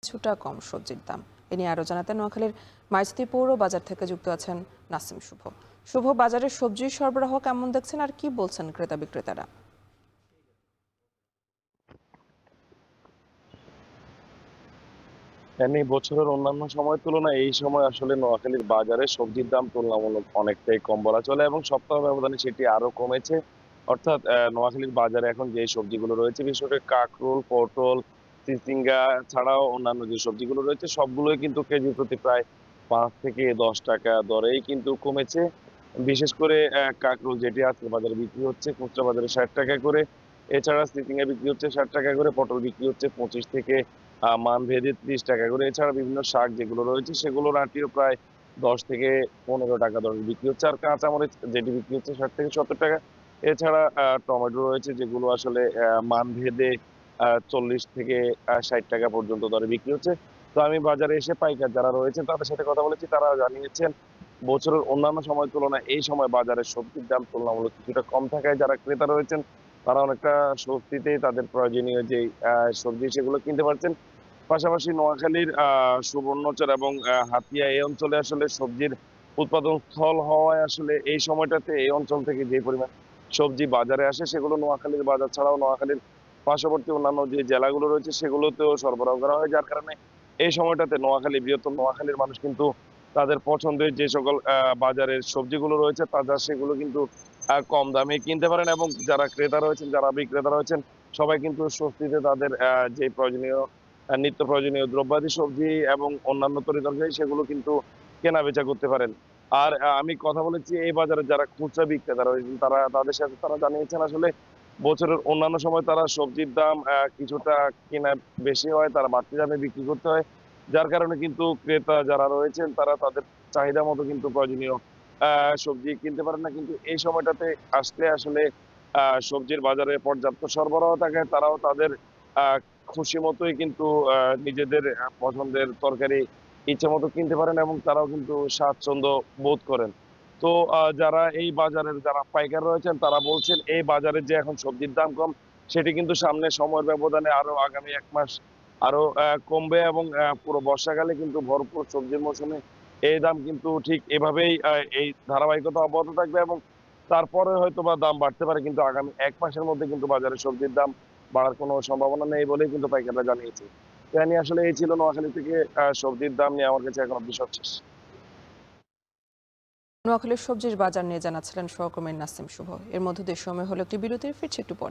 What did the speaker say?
কিছুটা কম সবজির দাম। এ নিয়ে আরো জানাতে নোয়াখালীর মাইজদি পৌর বাজার থেকে যুক্ত আছেন নাসিম শুভ। শুভ, বাজারের সবজি সরবরাহ কেমন দেখছেন আর কি বলছেন ক্রেতা বিক্রেতারা? এমনি বছরের অন্যান্য সময়ের তুলনায় এই সময় আসলে নোয়াখালীর বাজারে সবজির দাম তুলনামূলক অনেকটাই কম বলা চলে এবং সপ্তাহ ব্যবধানে সেটি আরো কমেছে। অর্থাৎ নোয়াখালীর বাজারে এখন যে সবজিগুলো রয়েছে, বিশেষ করে কাঁকরোল, পটল, চিচিঙ্গা ছাড়াও অন্যান্য যে সবজিগুলো রয়েছে সবগুলোই কিন্তু কেজি প্রতি প্রায় 5 থেকে 10 টাকা দরেই কিন্তু কমেছে। বিশেষ করে কাঁকরোল যেটি আজকে বাজারে বিক্রি হচ্ছে খুচরা বাজারে 60 টাকা করে। এছাড়া চিচিঙ্গা বিক্রি হচ্ছে 60 টাকা করে, পটল বিক্রি হচ্ছে 25 থেকে মান ভেদে 30 টাকা করে। এছাড়া বিভিন্ন শাক যেগুলো রয়েছে সেগুলোর আটিও প্রায় 10 থেকে 15 টাকা দরে বিক্রি হচ্ছে। আর কাঁচামরিচ যেটি বিক্রি হচ্ছে 60 থেকে 70 টাকা। এছাড়া টমেটো রয়েছে যেগুলো আসলে মান ভেদে 40 থেকে 60 টাকা পর্যন্ত দরে বিক্রি হচ্ছে। তো আমি বাজারে এসে পাইকার যারা রয়েছেন তাদের সাথে কথা বলেছি, তারা জানিয়েছেন বছরের অন্যান্য সময়ের তুলনায় এই সময় বাজারে সবজির দাম তুলনামূলক কিছুটা কম থাকায় যারা ক্রেতা রয়েছেন তারা অনেকটা স্বস্তিতেই তাদের প্রয়োজনীয় যে সবজি সেগুলো কিনতে পারছেন। পাশাপাশি নোয়াখালীর সুবর্ণচর এবং হাতিয়া এই অঞ্চলে আসলে সবজির উৎপাদন স্থল হওয়ায় আসলে এই সময়টাতে এই অঞ্চল থেকে যে পরিমাণ সবজি বাজারে আসে সেগুলো নোয়াখালীর বাজার ছাড়াও নোয়াখালীর পার্শ্ববর্তী অন্যান্য যে জেলাগুলো রয়েছে সেগুলোতেও সরবরাহ করা হয়, যার কারণে এই সময়টাতে নোয়াখালী, বৃহত্তর নোয়াখালীর মানুষ কিন্তু তাদের পছন্দের যে সকল বাজারের সবজিগুলো রয়েছে তাজা সেগুলো কিন্তু কম দামে কিনতে পারেন এবং যারা ক্রেতা রয়েছেন, যারা বিক্রেতা রয়েছেন সবাই কিন্তু স্বস্তিতে তাদের যে প্রয়োজনীয় নিত্য প্রয়োজনীয় দ্রব্যাদি সবজি এবং অন্যান্য তরিতরকারি সেগুলো কিন্তু কেনা বেচা করতে পারেন। আর আমি কথা বলেছি এই বাজারে যারা খুচরা বিক্রেতা রয়েছেন তারা তাদের সাথে তারা জানিয়েছেন আসলে বছরের অন্যান্য সময় তারা সবজির দাম কিছুটা কেনা বেশি হয়, তারা বাড়তি দামে বিক্রি করতে হয়, যার কারণে কিন্তু ক্রেতা যারা রয়েছেন তারা তাদের চাহিদা মতো কিন্তু প্রয়োজনীয় সবজি কিনতে পারেন না। কিন্তু এই সময়টাতে আসলে আসলে সবজির বাজারে পর্যাপ্ত সরবরাহ থাকায় তারাও তাদের আহ খুশি মতোই কিন্তু নিজেদের পছন্দের তরকারি ইচ্ছে মতো কিনতে পারেন এবং তারাও কিন্তু স্বাচ্ছন্দ্য বোধ করেন। তো যারা এই বাজারের যারা পাইকার রয়েছেন তারা বলছেন এই বাজারে যে এখন সবজির দাম কম সেটি কিন্তু সামনে সময়ের ব্যবধানে আরো আগামী 1 মাস আরো কমবে এবং পুরো বর্ষাকালে কিন্তু ভরপুর সবজির মৌসুমে এই দাম কিন্তু ঠিক এভাবেই এই ধারাবাহিকতা অব্যাহত থাকবে এবং তারপরে হয়তো বা দাম বাড়তে পারে, কিন্তু আগামী 1 মাসের মধ্যে কিন্তু বাজারে সবজির দাম বাড়ার কোনো সম্ভাবনা নেই বলেই কিন্তু পাইকাররা জানিয়েছে। তো এ নিয়ে আসলে এই ছিল নোয়াখালী থেকে সবজির দাম নিয়ে আমার কাছে এখন অব্দি সবশেষ। নোয়াখালীর সবজির বাজার নিয়ে জানাচ্ছিলেন সহকর্মী নাসিম শুভ। এর মধ্যে দিয়ে সময় হলো একটি বিরতির, ফিরছে একটু পরে।